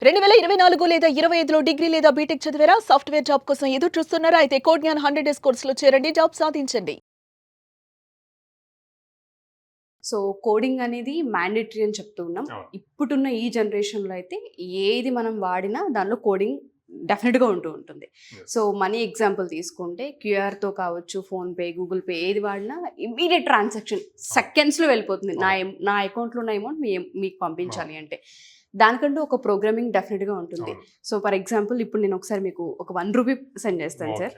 2024 లేదా 25లో డిగ్రీ లేదా బీటెక్ చదివారా? సాఫ్ట్‌వేర్ జాబ్ కోసం ఎదురు చూస్తున్నారా? అయితే కోడ్‌జ్ఞాన్ 100 డేస్ కోర్సులో చేరండి, జాబ్ సాధించండి. సో కోడింగ్ అనేది మ్యాండేటరీ అని చెప్తూ ఉన్నాం. ఇప్పుడున్న ఈ జనరేషన్లో అయితే ఏది మనం వాడినా దానిలో కోడింగ్ డెఫినెట్గా ఉంటుంది. సో మనీ ఎగ్జాంపుల్ తీసుకుంటే క్యూఆర్తో కావచ్చు, ఫోన్పే, గూగుల్ పే ఏది వాడినా ఇమీడియట్ ట్రాన్సాక్షన్ సెకండ్స్లో వెళ్ళిపోతుంది. నా అకౌంట్లో ఉన్న అమౌంట్ మీకు పంపించాలి అంటే దానికంటూ ఒక ప్రోగ్రామింగ్ డెఫినెట్గా ఉంటుంది. సో ఫర్ ఎగ్జాంపుల్ ఇప్పుడు నేను ఒకసారి మీకు ఒక ₹1 సెండ్ చేస్తాను sir.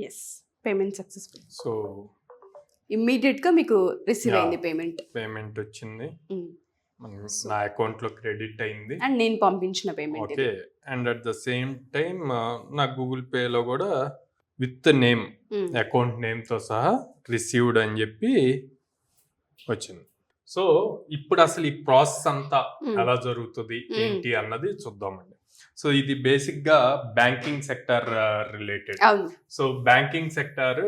Yes, payment successful. So ఇమ్మీడియట్గా మీకు రిసీవ్ అయింది పేమెంట్ వచ్చింది, నా అకౌంట్ లో క్రెడిట్ అయింది అండ్ నేను పంపించిన payment. Okay, and at the same time నా గూగుల్ పే లో కూడా విత్ నేమ్, అకౌంట్ నేమ్ తో సహా రిసీవ్డ్ అని చెప్పి వచ్చింది. సో ఇప్పుడు అసలు ఈ ప్రాసెస్ అంతా ఎలా జరుగుతుంది ఏంటి అన్నది చూద్దామండి. సో ఇది బేసిక్ గా banking sector related. So banking sector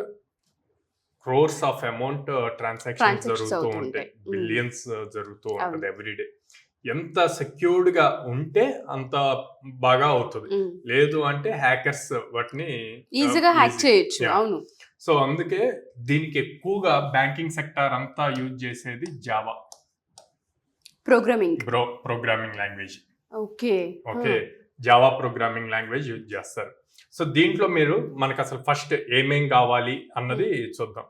crores of amount transactions జరుగుతూ ఉంటాయి, బిలియన్స్ జరుగుతూ ఉంటుంది ఎవ్రీడే. ఎంత సెక్యూర్డ్ గా ఉంటే అంత బాగా అవుతుంది, లేదు అంటే హ్యాకర్స్ వాటిని ఈజీగా హ్యాక్ చేయొచ్చు. అవును. సో అందుకే దీనికి ఎక్కువగా బ్యాంకింగ్ సెక్టర్ అంతా యూజ్ చేసేది Java programming language. Okay, Java programming language use చేస్తారు. సో దీంట్లో మనకు అసలు ఫస్ట్ ఏమేం కావాలి అన్నది చూద్దాం.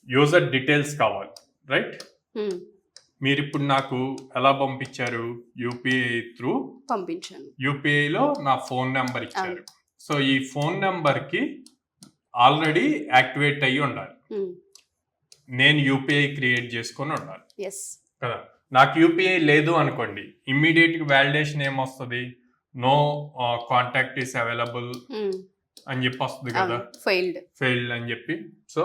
యూజర్ డీటెయిల్స్ కావాలి, రైట్? మీరు ఇప్పుడు నాకు ఎలా పంపించారు? యూపీఐ త్రూ పంపించాను. యూపీఐలో నా ఫోన్ నెంబర్ ఇచ్చారు. సో ఈ ఫోన్ నెంబర్ కి ఆల్రెడీ యాక్టివేట్ అయ్యి ఉండాలి, నేను యూపీఐ క్రియేట్ చేసుకొని ఉండాలి కదా. నాకు యూపీఐ లేదు అనుకోండి, ఇమ్మీడియట్ గా వ్యాలిడేషన్ ఏమొస్తుంది? నో కాంటాక్ట్ ఈస్ అవైలబుల్ అని చెప్పి వస్తుంది కదా, ఫెయిల్డ్ అని చెప్పి. సో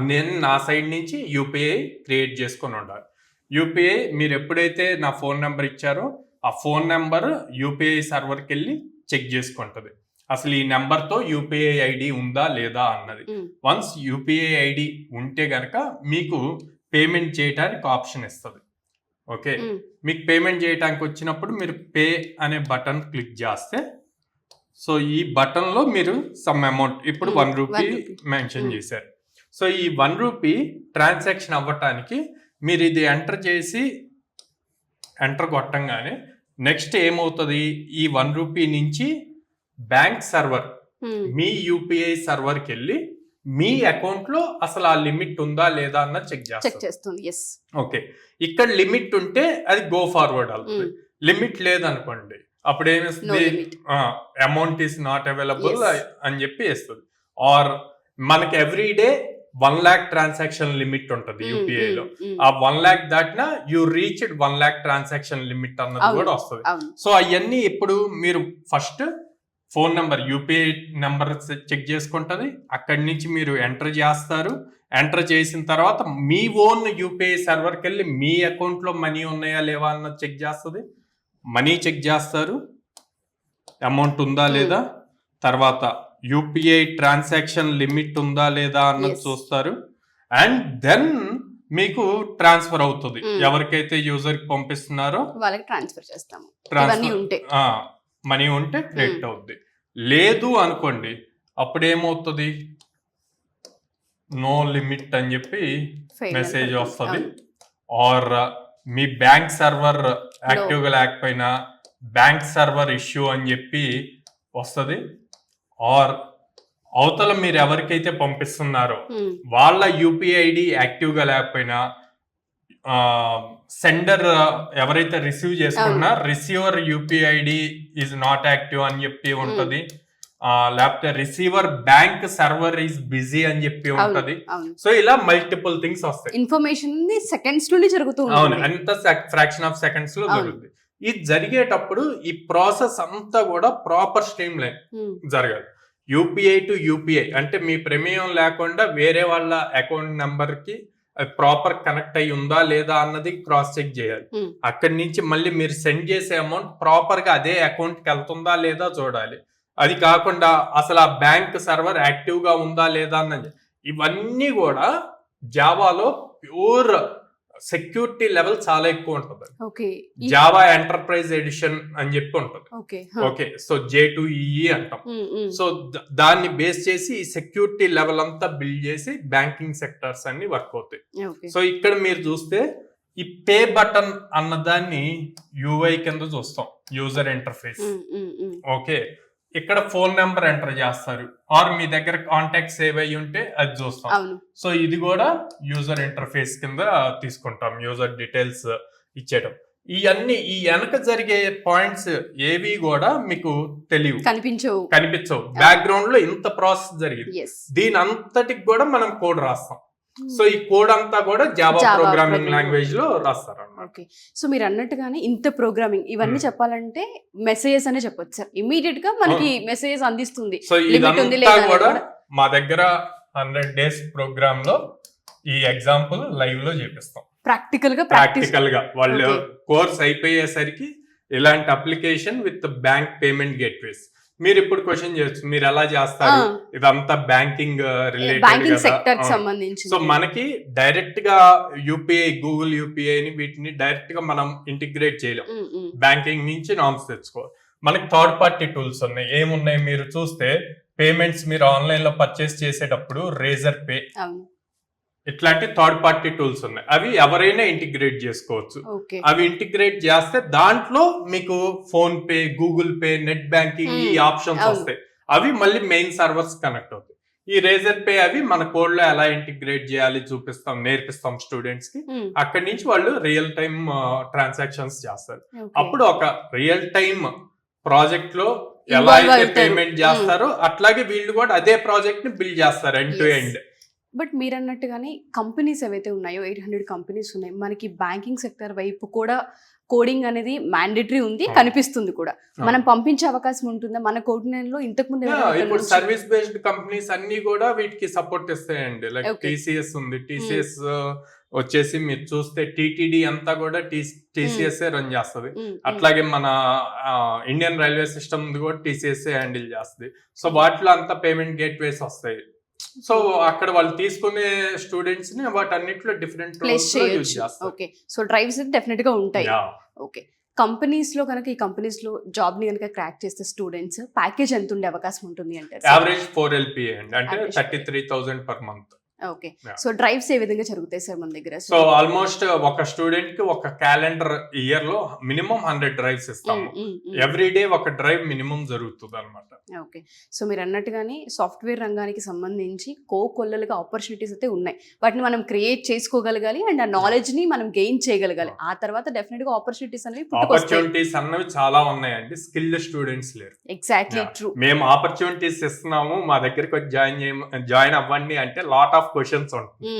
నేను నా సైడ్ నుంచి యూపీఐ క్రియేట్ చేసుకొని ఉండాలి. యూపీఐ మీరు ఎప్పుడైతే నా ఫోన్ నెంబర్ ఇచ్చారో ఆ ఫోన్ నెంబర్ యూపీఐ సర్వర్కి వెళ్ళి చెక్ చేసుకుంటుంది అసలు ఈ నెంబర్తో యూపీఐ ఐడి ఉందా లేదా అన్నది. వన్స్ యూపీఐ ఐడి ఉంటే గనక మీకు పేమెంట్ చేయడానికి ఆప్షన్ ఇస్తుంది. ఓకే, మీకు పేమెంట్ చేయడానికి వచ్చినప్పుడు మీరు పే అనే బటన్ క్లిక్ చేస్తే, సో ఈ బటన్ లో మీరు సమ్ అమౌంట్, ఇప్పుడు ₹1 మెన్షన్ చేశారు. సో ఈ ₹1 ట్రాన్సాక్షన్ అవ్వటానికి మీరు ఇది ఎంటర్ చేసి ఎంటర్ కొట్టంగానే నెక్స్ట్ ఏమవుతుంది? ఈ ₹1 నుంచి బ్యాంక్ సర్వర్ మీ యూపీఐ సర్వర్కి వెళ్ళి మీ అకౌంట్ లో అసలు ఆ లిమిట్ ఉందా లేదా అన్న చెక్ చేస్తుంది. ఓకే, ఇక్కడ లిమిట్ ఉంటే అది గో ఫార్వర్డ్ అవుతుంది. లిమిట్ లేదనుకోండి అప్పుడు ఏమిస్తుంది? అమౌంట్ ఈస్ నాట్ అవైలబుల్ అని చెప్పి వేస్తుంది. ఆర్ మనకి every day 1 lakh transaction limit ఉంటుంది యూపీఐ లో. ఆ 1 lakh దాటినా you reached 1 lakh transaction limit అన్నది కూడా వస్తుంది. సో అవన్నీ ఇప్పుడు మీరు first phone number, UPI number check చేసుకుంటది. అక్కడి నుంచి మీరు ఎంటర్ చేస్తారు. ఎంటర్ చేసిన తర్వాత మీ ఓన్ యూపీఐ సర్వర్కి వెళ్ళి మీ అకౌంట్ లో మనీ ఉన్నాయా లేవా అన్నది చెక్ చేస్తుంది. మనీ చెక్ చేస్తారు, అమౌంట్ ఉందా లేదా, తర్వాత యూపీఐ ట్రాన్సాక్షన్ లిమిట్ ఉందా లేదా అన్నది చూస్తారు. అండ్ దెన్ మీకు ట్రాన్స్ఫర్ అవుతుంది. ఎవరికైతే యూజర్ కి పంపిస్తున్నారో వాళ్ళకి ట్రాన్స్ఫర్ చేస్తాము. మనీ ఉంటే క్రెడిట్ అవుద్ది. లేదు అనుకోండి అప్పుడు ఏమవుతుంది? నో లిమిట్ అని చెప్పి మెసేజ్ వస్తుంది. ఆర్ మీ బ్యాంక్ సర్వర్ యాక్టివ్ గా లేకపోయినా బ్యాంక్ సర్వర్ ఇష్యూ అని చెప్పి వస్తుంది. ఆర్ అవతల మీరు ఎవరికైతే పంపిస్తున్నారో వాళ్ళ యూపీఐ ఐడి యాక్టివ్ గా లేకపోయినా, సెండర్ ఎవరైతే రిసీవ్ చేసుకున్నా receiver UPI ID is not active అని చెప్పి ఉంటది. లేకపోతే receiver bank server is busy అని చెప్పి ఉంటది. సో ఇలా మల్టిపుల్ థింగ్స్ వస్తాయి. ఇన్ఫర్మేషన్ సెకండ్స్ నుండి జరుగుతుంది. అవును, అంత ఫ్రాక్షన్ ఆఫ్ సెకండ్స్ లో జరుగుతుంది. ఇది జరిగేటప్పుడు ఈ ప్రాసెస్ అంతా కూడా ప్రాపర్ స్ట్రీమ్ లైన్ జరగాలి. యూపీఐ టు యూపీఐ అంటే మీ ప్రమేయం లేకుండా వేరే వాళ్ళ అకౌంట్ నెంబర్ కి ప్రాపర్ కనెక్ట్ అయి ఉందా లేదా అన్నది క్రాస్ చెక్ చేయాలి. అక్కడి నుంచి మళ్ళీ మీరు సెండ్ చేసే అమౌంట్ ప్రాపర్ గా అదే అకౌంట్ కి వెళ్తుందా లేదా చూడాలి. అది కాకుండా అసలు ఆ బ్యాంక్ సర్వర్ యాక్టివ్ గా ఉందా లేదా అన్నది, ఇవన్నీ కూడా జావాలో ప్యూర్ సెక్యూరిటీ లెవెల్ చాలా ఎక్కువ ఉంటుంది. ఓకే. జావా ఎంటర్ప్రైజ్ ఎడిషన్ అని చెప్పి ఉంటుంది. ఓకే. ఓకే, సో J2EE అంటాం. సో దాన్ని బేస్ చేసి ఈ సెక్యూరిటీ లెవెల్ అంతా బిల్డ్ చేసి బ్యాంకింగ్ సెక్టర్స్ అన్ని వర్క్ అవుతాయి. ఓకే. సో ఇక్కడ మీరు చూస్తే ఈ పే బటన్ అన్న దాన్ని UI కింద చూస్తాం, యూజర్ ఇంటర్ఫేస్. ఓకే, ఇక్కడ ఫోన్ నెంబర్ ఎంటర్ చేస్తారు, ఆర్ మీ దగ్గర కాంటాక్ట్ సేవ్ అయ్యి ఉంటే అది చూస్తాం. సో ఇది కూడా యూజర్ ఇంటర్ఫేస్ కింద తీసుకుంటాం, యూజర్ డీటెయిల్స్ ఇచ్చేయడం. ఇవన్నీ ఈ వెనక జరిగే పాయింట్స్ ఏవి కూడా మీకు తెలియవు, కనిపించవు. బ్యాక్గ్రౌండ్ లో ఇంత ప్రాసెస్ జరిగింది, దీని అంతటికి కూడా మనం కోడ్ రాస్తాం. సో ఈ కోడ్ అంతా కూడా జావా ప్రోగ్రామింగ్ లాంగ్వేజ్ లో రాస్తారు అన్నమాట. ఓకే. సో మీరు అన్నట్టుగానే ఇంత ప్రోగ్రామింగ్ ఇవన్నీ చెప్పాలంటే మెసేజెస్ అనే చెప్పొచ్చు సార్, ఇమీడియట్ గా మనకి మెసేజెస్ అందిస్తుంది. సో ఇదంతా కూడా మా దగ్గర 100 days ప్రోగ్రామ్ లో ఈ ఎగ్జాంపుల్ లైవ్ లో చేపిస్తాం, ప్రాక్టికల్ గా. వాళ్ళు కోర్స్ అయిపోయేసరికి ఇలాంటి application with bank payment gateways. మీరు ఇప్పుడు క్వశ్చన్ చేయొచ్చు, మీరు ఎలా చేస్తారు, ఇదంతా బ్యాంకింగ్ రిలేటెడ్ సంబంధించి. సో మనకి డైరెక్ట్ గా యూపీఐ, గూగుల్ యూపీఐ ని వీటిని డైరెక్ట్ గా మనం ఇంటిగ్రేట్ చేయలేం. బ్యాంకింగ్ నుంచి నామ్స్ తెచ్చుకోవాలి. మనకి థర్డ్ పార్టీ టూల్స్ ఉన్నాయి. ఏమున్నాయి మీరు చూస్తే, పేమెంట్స్ మీరు ఆన్లైన్ లో పర్చేస్ చేసేటప్పుడు రేజర్ పే, ఇట్లాంటి థర్డ్ పార్టీ టూల్స్ ఉన్నాయి. అవి ఎవరైనా ఇంటిగ్రేట్ చేసుకోవచ్చు. అవి ఇంటిగ్రేట్ చేస్తే దాంట్లో మీకు phone pay, Google pay, net banking ఈ ఆప్షన్స్ వస్తాయి. అవి మళ్ళీ మెయిన్ సర్వర్స్ కనెక్ట్ అవుతాయి. ఈ రేజర్ పే అవి మన కోడ్ లో ఎలా ఇంటిగ్రేట్ చేయాలి చూపిస్తాం, నేర్పిస్తాం స్టూడెంట్స్ కి. అక్కడి నుంచి వాళ్ళు రియల్ టైమ్ ట్రాన్సాక్షన్స్ చేస్తారు. అప్పుడు ఒక రియల్ టైమ్ ప్రాజెక్ట్ లో ఎలా అయితే పేమెంట్ చేస్తారో అట్లాగే వీళ్ళు కూడా అదే ప్రాజెక్ట్ ని బిల్డ్ చేస్తారు ఎండ్ టు ఎండ్. బట్ మీరు అన్నట్టుగానే కంపెనీస్ ఏవైతే ఉన్నాయో 800 కంపెనీస్ ఉన్నాయి, మనకి బ్యాంకింగ్ సెక్టర్ వైపు కూడా కోడింగ్ అనేది మ్యాండేటరీ ఉంది, కనిపిస్తుంది కూడా. మనం పంపించే అవకాశం ఉంటుందా మన కోడ్ లో? ఇంతకు ముందు ఇప్పుడు సర్వీస్ బేస్డ్ కంపెనీస్ అన్ని కూడా వీటికి సపోర్ట్ ఇస్తాయండి. లైక్ TCS ఉంది, TCS వచ్చేసి మీరు చూస్తే TTD అంతా కూడా TCS రన్ చేస్తుంది. అట్లాగే మన ఇండియన్ రైల్వే సిస్టమ్ కూడా TCS హ్యాండిల్ చేస్తుంది. సో వాటిలో అంతా పేమెంట్ గేట్వేస్ వస్తాయి. సో అక్కడ వాళ్ళు తీసుకునే స్టూడెంట్స్ ని వాటన్నిటిలో డిఫరెంట్ రోల్స్ లో యూజ్ చేస్తారు. ఓకే. సో డ్రైవ్స్ డెఫినెట్ గా ఉంటాయి. ఓకే. కంపెనీస్ లో కనుక ఈ కంపెనీస్ లో జాబ్ ని కనుక క్రాక్ చేస్తే స్టూడెంట్స్ ప్యాకేజ్ ఎంత ఉండే అవకాశం ఉంటుంది అంటే? యావరేజ్ 4 LPA అండి, అంటే 33,000 per month. Okay. So drives ఏ విధంగా జరుగుతాయి సార్ మన దగ్గర? సో ఆల్మోస్ట్ ఒక స్టూడెంట్ కి ఒక క్యాలెండర్ ఇయర్ లో మినిమం 100 డ్రైవ్స్ ఇస్తాము. ఎవ్రీ డే ఒక డ్రైవ్ మినిమం జరుగుతుంది అనమాట. ఓకే. సో మీరు అన్నట్టుగానే సాఫ్ట్వేర్ రంగానికి సంబంధించి కోకొల్లలుగా ఆపర్చునిటీస్ అయితే ఉన్నాయి. వాటిని మనం క్రియేట్ చేసుకోగలగాలి అండ్ ఆ నాలెడ్జ్ ని మనం గెయిన్ చేయగలగాలి. ఆ తర్వాత డెఫినెట్ గా ఆపర్చునిటీస్ అనేవి అన్నవి చాలా ఉన్నాయండి. స్కిల్డ్ స్టూడెంట్స్ లేరు. Exactly true. మేము ఆపర్చునిటీస్ ఇస్తున్నాము, మా దగ్గరికి జాయిన్ అవ్వండి అంటే లాట్ ఆఫ్ క్వశ్చన్స్ ఉంటాయి.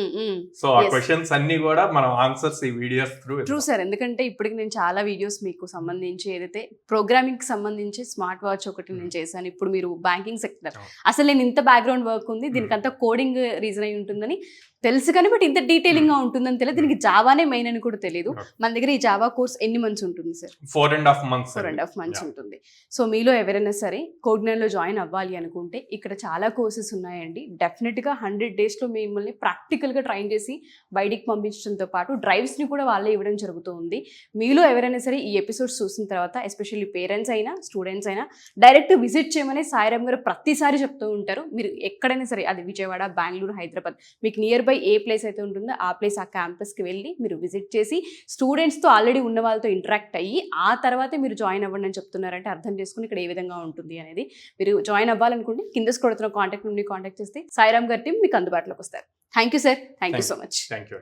సో ఆ క్వశ్చన్స్ అన్ని కూడా మనం ఆన్సర్స్ ఈ వీడియోస్ ట్రూ సార్. ఎందుకంటే ఇప్పటికి నేను చాలా వీడియోస్ మీకు సంబంధించి ఏదైతే ప్రోగ్రామింగ్ కి సంబంధించి స్మార్ట్ వాచ్ ఒకటి నేను చేశాను. ఇప్పుడు మీరు బ్యాంకింగ్ సెక్టర్, అసలు నేను ఇంత బ్యాక్గ్రౌండ్ వర్క్ ఉంది, దీనికి అంతా కోడింగ్ రీజన్ అయి ఉంటుందని తెలుసు కానీ బట్ ఇంత డీటెయిలింగ్ గా ఉంటుందని తెలియదు. దీనికి జావానే మెయిన్ అని కూడా తెలియదు. మన దగ్గర ఈ జావా కోర్స్ ఎన్ని మంత్స్ ఉంటుంది సార్? 4.5 months. 4.5 months ఉంటుంది. సో మీలో ఎవరైనా సరే కోడ్నైన్ లో జాయిన్ అవ్వాలి అనుకుంటే ఇక్కడ చాలా కోర్సెస్ ఉన్నాయండి. డెఫినెట్ గా 100 days లో మిమ్మల్ని ప్రాక్టికల్ గా ట్రైన్ చేసి బయటికి పంపించడంతో పాటు డ్రైవ్స్ ని కూడా వాళ్ళే ఇవ్వడం జరుగుతుంది. మీలో ఎవరైనా సరే ఈ ఎపిసోడ్స్ చూసిన తర్వాత ఎస్పెషల్లీ పేరెంట్స్ అయినా స్టూడెంట్స్ అయినా డైరెక్ట్ విజిట్ చేయమని సాయిరామ్ గారు ప్రతిసారి చెప్తూ ఉంటారు. మీరు ఎక్కడైనా సరే, అది విజయవాడ, బెంగళూరు, హైదరాబాద్, మీకు నియర్ బై ఏ ప్లేస్ అయితే ఉంటుందో ఆ ప్లేస్, ఆ క్యాంపస్కి వెళ్ళి మీరు విజిట్ చేసి స్టూడెంట్స్తో ఆల్రెడీ ఉన్న వాళ్ళతో ఇంటరాక్ట్ అయ్యి ఆ తర్వాతే మీరు జాయిన్ అవ్వండి అని చెప్తున్నారంటే అర్థం చేసుకుని ఇక్కడ ఏ విధంగా ఉంటుంది అనేది. మీరు జాయిన్ అవ్వాలనుకుంటే కింద స్క్రోల్ అవుతున్న కాంటాక్ట్ నుండి కాంటాక్ట్ చేస్తే సాయిరామ్ గారి టీం మీకు అందుబాటులోకి వస్తారు. Thank you sir. Thank you so much. Thank you.